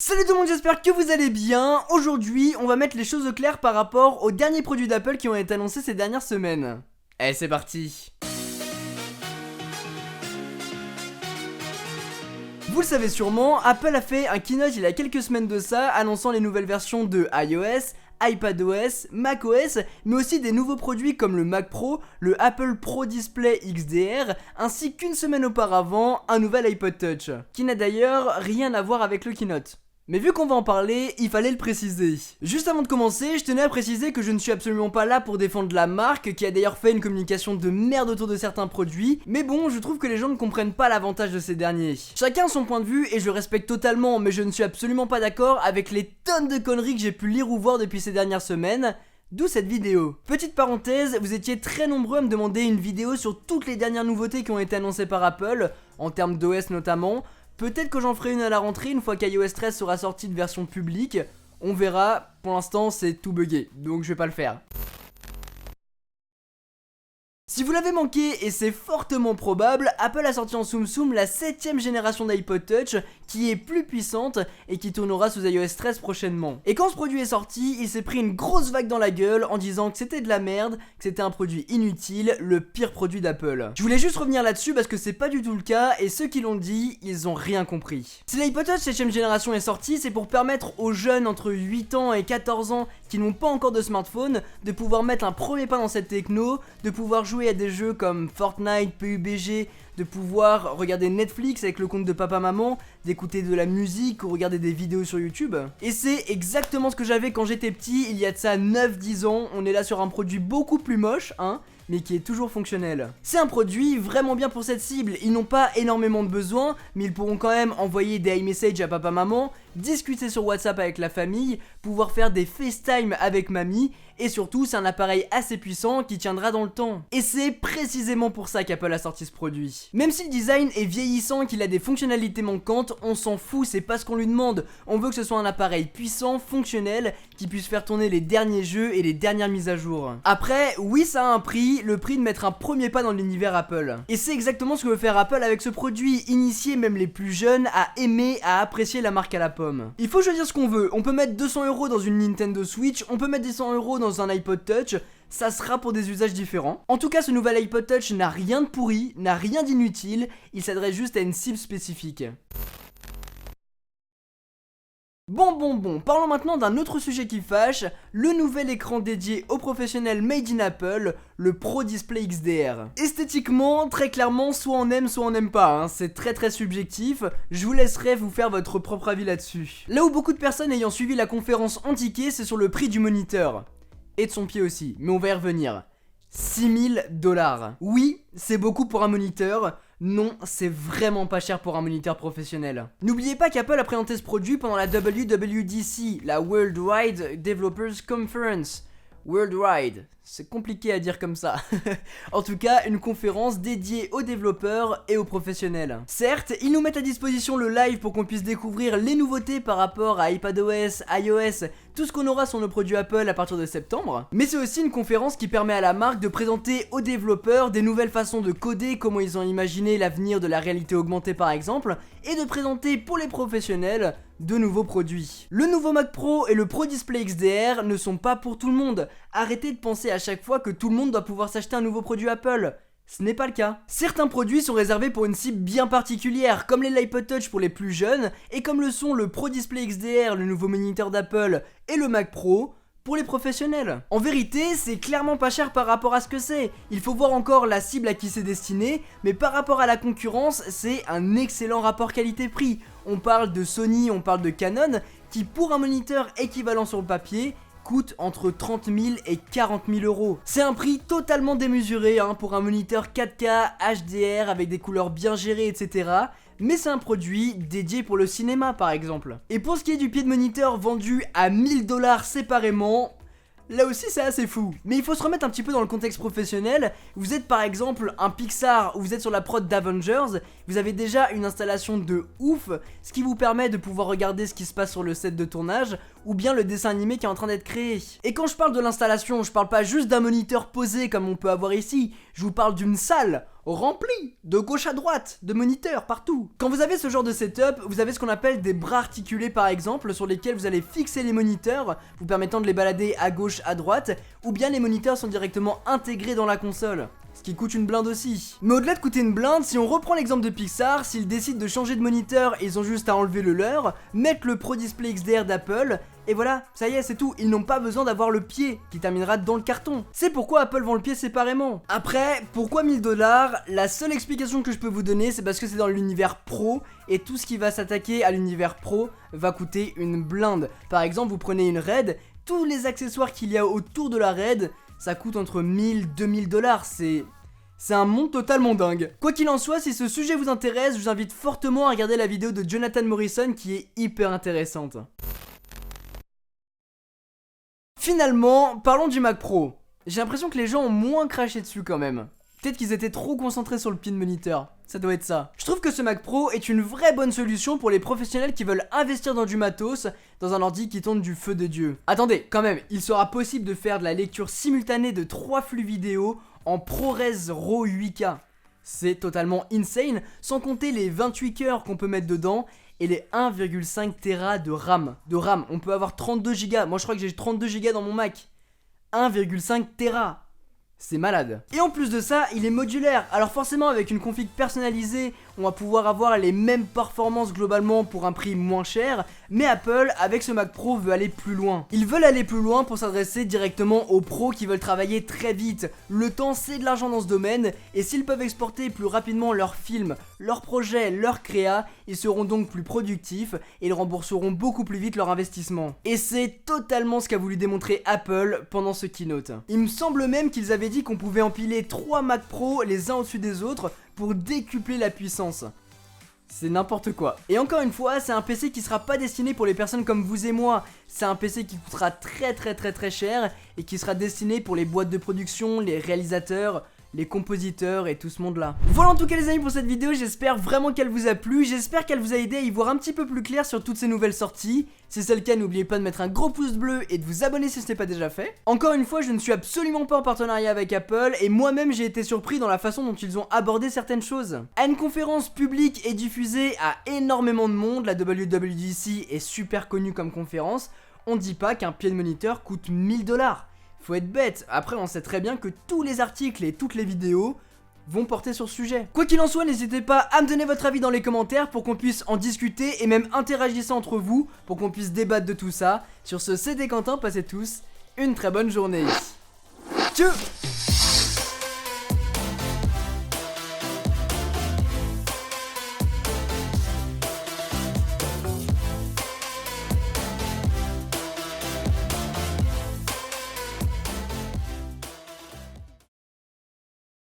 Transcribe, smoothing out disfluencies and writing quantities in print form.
Salut tout le monde, j'espère que vous allez bien. Aujourd'hui, on va mettre les choses au clair par rapport aux derniers produits d'Apple qui ont été annoncés ces dernières semaines. Allez, c'est parti. Vous le savez sûrement, Apple a fait un keynote il y a quelques semaines de ça, annonçant les nouvelles versions de iOS, iPadOS, macOS, mais aussi des nouveaux produits comme le Mac Pro, le Apple Pro Display XDR, ainsi qu'une semaine auparavant, un nouvel iPod Touch, qui n'a d'ailleurs rien à voir avec le keynote. Mais vu qu'on va en parler, il fallait le préciser. Juste avant de commencer, je tenais à préciser que je ne suis absolument pas là pour défendre la marque, qui a d'ailleurs fait une communication de merde autour de certains produits, mais bon, je trouve que les gens ne comprennent pas l'avantage de ces derniers. Chacun a son point de vue et je le respecte totalement, mais je ne suis absolument pas d'accord avec les tonnes de conneries que j'ai pu lire ou voir depuis ces dernières semaines. D'où cette vidéo. Petite parenthèse, vous étiez très nombreux à me demander une vidéo sur toutes les dernières nouveautés qui ont été annoncées par Apple, en termes d'OS notamment. Peut-être que j'en ferai une à la rentrée une fois qu'iOS 13 sera sorti de version publique. On verra, pour l'instant c'est tout buggé, donc je vais pas le faire. Si vous l'avez manqué, et c'est fortement probable, Apple a sorti en Tsum Tsum la 7ème génération d'iPod Touch qui est plus puissante et qui tournera sous iOS 13 prochainement. Et quand ce produit est sorti, il s'est pris une grosse vague dans la gueule en disant que c'était de la merde, que c'était un produit inutile, le pire produit d'Apple. Je voulais juste revenir là-dessus parce que c'est pas du tout le cas et ceux qui l'ont dit, ils ont rien compris. Si l'iPod Touch 7ème génération est sorti, c'est pour permettre aux jeunes entre 8 ans et 14 ans qui n'ont pas encore de smartphone de pouvoir mettre un premier pas dans cette techno, de pouvoir jouer à des jeux comme Fortnite, PUBG, de pouvoir regarder Netflix avec le compte de papa-maman, d'écouter de la musique ou regarder des vidéos sur YouTube. Et c'est exactement ce que j'avais quand j'étais petit, il y a de ça 9-10 ans, on est là sur un produit beaucoup plus moche, mais qui est toujours fonctionnel. C'est un produit vraiment bien pour cette cible, ils n'ont pas énormément de besoins, mais ils pourront quand même envoyer des iMessage à papa-maman, discuter sur WhatsApp avec la famille, pouvoir faire des FaceTime avec mamie, et surtout c'est un appareil assez puissant qui tiendra dans le temps. Et c'est précisément pour ça qu'Apple a sorti ce produit. Même si le design est vieillissant et qu'il a des fonctionnalités manquantes, on s'en fout, c'est pas ce qu'on lui demande. On veut que ce soit un appareil puissant, fonctionnel, qui puisse faire tourner les derniers jeux et les dernières mises à jour. Après, oui ça a un prix, le prix de mettre un premier pas dans l'univers Apple. Et c'est exactement ce que veut faire Apple avec ce produit, initier même les plus jeunes à aimer, à apprécier la marque à la pomme. Il faut choisir ce qu'on veut, on peut mettre 200€ dans une Nintendo Switch, on peut mettre des 100€ dans un iPod Touch, ça sera pour des usages différents. En tout cas, ce nouvel iPod Touch n'a rien de pourri, n'a rien d'inutile, il s'adresse juste à une cible spécifique. Bon, parlons maintenant d'un autre sujet qui fâche, le nouvel écran dédié aux professionnels made in Apple, le Pro Display XDR. Esthétiquement, très clairement, soit on aime, soit on n'aime pas, c'est très subjectif, je vous laisserai vous faire votre propre avis là-dessus. Là où beaucoup de personnes ayant suivi la conférence ont tiqué, c'est sur le prix du moniteur. Et de son pied aussi, mais on va y revenir. 6 000 $. Oui, c'est beaucoup pour un moniteur. Non, c'est vraiment pas cher pour un moniteur professionnel. N'oubliez pas qu'Apple a présenté ce produit pendant la WWDC, la Worldwide Developers Conference. Worldwide, c'est compliqué à dire comme ça. En tout cas, une conférence dédiée aux développeurs et aux professionnels. Certes, ils nous mettent à disposition le live pour qu'on puisse découvrir les nouveautés par rapport à iPadOS, iOS, tout ce qu'on aura sur nos produits Apple à partir de septembre. Mais c'est aussi une conférence qui permet à la marque de présenter aux développeurs des nouvelles façons de coder, comment ils ont imaginé l'avenir de la réalité augmentée par exemple, et de présenter pour les professionnels de nouveaux produits. Le nouveau Mac Pro et le Pro Display XDR ne sont pas pour tout le monde. Arrêtez de penser à chaque fois que tout le monde doit pouvoir s'acheter un nouveau produit Apple. Ce n'est pas le cas. Certains produits sont réservés pour une cible bien particulière, comme l'iPod Touch pour les plus jeunes, et comme le sont le Pro Display XDR, le nouveau moniteur d'Apple, et le Mac Pro, pour les professionnels. En vérité, c'est clairement pas cher par rapport à ce que c'est. Il faut voir encore la cible à qui c'est destiné, mais par rapport à la concurrence, c'est un excellent rapport qualité-prix. On parle de Sony, on parle de Canon, qui pour un moniteur équivalent sur le papier, coûte entre 30 000 et 40 000 €. C'est un prix totalement démesuré pour un moniteur 4K HDR avec des couleurs bien gérées, etc. Mais c'est un produit dédié pour le cinéma par exemple. Et pour ce qui est du pied de moniteur vendu à 1 000 $ séparément, là aussi c'est assez fou. Mais il faut se remettre un petit peu dans le contexte professionnel. Vous êtes par exemple un Pixar ou vous êtes sur la prod d'Avengers, vous avez déjà une installation de ouf, ce qui vous permet de pouvoir regarder ce qui se passe sur le set de tournage ou bien le dessin animé qui est en train d'être créé. Et quand je parle de l'installation, je parle pas juste d'un moniteur posé comme on peut avoir ici, je vous parle d'une salle rempli de gauche à droite, de moniteurs partout. Quand vous avez ce genre de setup, vous avez ce qu'on appelle des bras articulés par exemple, sur lesquels vous allez fixer les moniteurs, vous permettant de les balader à gauche, à droite, ou bien les moniteurs sont directement intégrés dans la console. Ce qui coûte une blinde aussi. Mais au-delà de coûter une blinde, si on reprend l'exemple de Pixar, s'ils décident de changer de moniteur, ils ont juste à enlever le leur, mettre le Pro Display XDR d'Apple, et voilà, ça y est, c'est tout, ils n'ont pas besoin d'avoir le pied qui terminera dans le carton. C'est pourquoi Apple vend le pied séparément. Après, pourquoi 1000 $? La seule explication que je peux vous donner, c'est parce que c'est dans l'univers pro, et tout ce qui va s'attaquer à l'univers pro va coûter une blinde. Par exemple, vous prenez une RAID, tous les accessoires qu'il y a autour de la RAID, ça coûte entre 1000 et 2000 $, c'est un monde totalement dingue. Quoi qu'il en soit, si ce sujet vous intéresse, je vous invite fortement à regarder la vidéo de Jonathan Morrison qui est hyper intéressante. Finalement, parlons du Mac Pro. J'ai l'impression que les gens ont moins craché dessus quand même. Peut-être qu'ils étaient trop concentrés sur le pied de moniteur. Ça doit être ça. Je trouve que ce Mac Pro est une vraie bonne solution pour les professionnels qui veulent investir dans du matos, dans un ordi qui tourne du feu de Dieu. Attendez, quand même, il sera possible de faire de la lecture simultanée de 3 flux vidéo en ProRes RAW 8K. C'est totalement insane, sans compter les 28 cœurs qu'on peut mettre dedans et les 1,5 Tera de RAM. On peut avoir 32 Go. Moi je crois que j'ai 32 Go dans mon Mac. 1,5 Tera. C'est malade. Et en plus de ça, il est modulaire. Alors forcément, avec une config personnalisée, on va pouvoir avoir les mêmes performances globalement pour un prix moins cher. Mais Apple, avec ce Mac Pro, veut aller plus loin. Ils veulent aller plus loin pour s'adresser directement aux pros qui veulent travailler très vite. Le temps, c'est de l'argent dans ce domaine. Et s'ils peuvent exporter plus rapidement leurs films, leurs projets, leurs créas, ils seront donc plus productifs et ils rembourseront beaucoup plus vite leur investissement. Et c'est totalement ce qu'a voulu démontrer Apple pendant ce keynote. Il me semble même qu'ils avaient dit qu'on pouvait empiler 3 Mac Pro les uns au-dessus des autres pour décupler la puissance. C'est n'importe quoi. Et encore une fois, c'est un PC qui sera pas destiné pour les personnes comme vous et moi. C'est un PC qui coûtera très cher et qui sera destiné pour les boîtes de production, les réalisateurs, les compositeurs et tout ce monde là. Voilà en tout cas les amis pour cette vidéo, j'espère vraiment qu'elle vous a plu, j'espère qu'elle vous a aidé à y voir un petit peu plus clair sur toutes ces nouvelles sorties. Si c'est le cas, n'oubliez pas de mettre un gros pouce bleu et de vous abonner si ce n'est pas déjà fait. Encore une fois, je ne suis absolument pas en partenariat avec Apple et moi-même j'ai été surpris dans la façon dont ils ont abordé certaines choses. À une conférence publique et diffusée à énormément de monde, la WWDC est super connue comme conférence, on dit pas qu'un pied de moniteur coûte 1000 $. Faut être bête, après on sait très bien que tous les articles et toutes les vidéos vont porter sur ce sujet. Quoi qu'il en soit, n'hésitez pas à me donner votre avis dans les commentaires pour qu'on puisse en discuter et même interagir ça entre vous pour qu'on puisse débattre de tout ça. Sur ce, c'était Quentin, passez tous une très bonne journée. Tchau.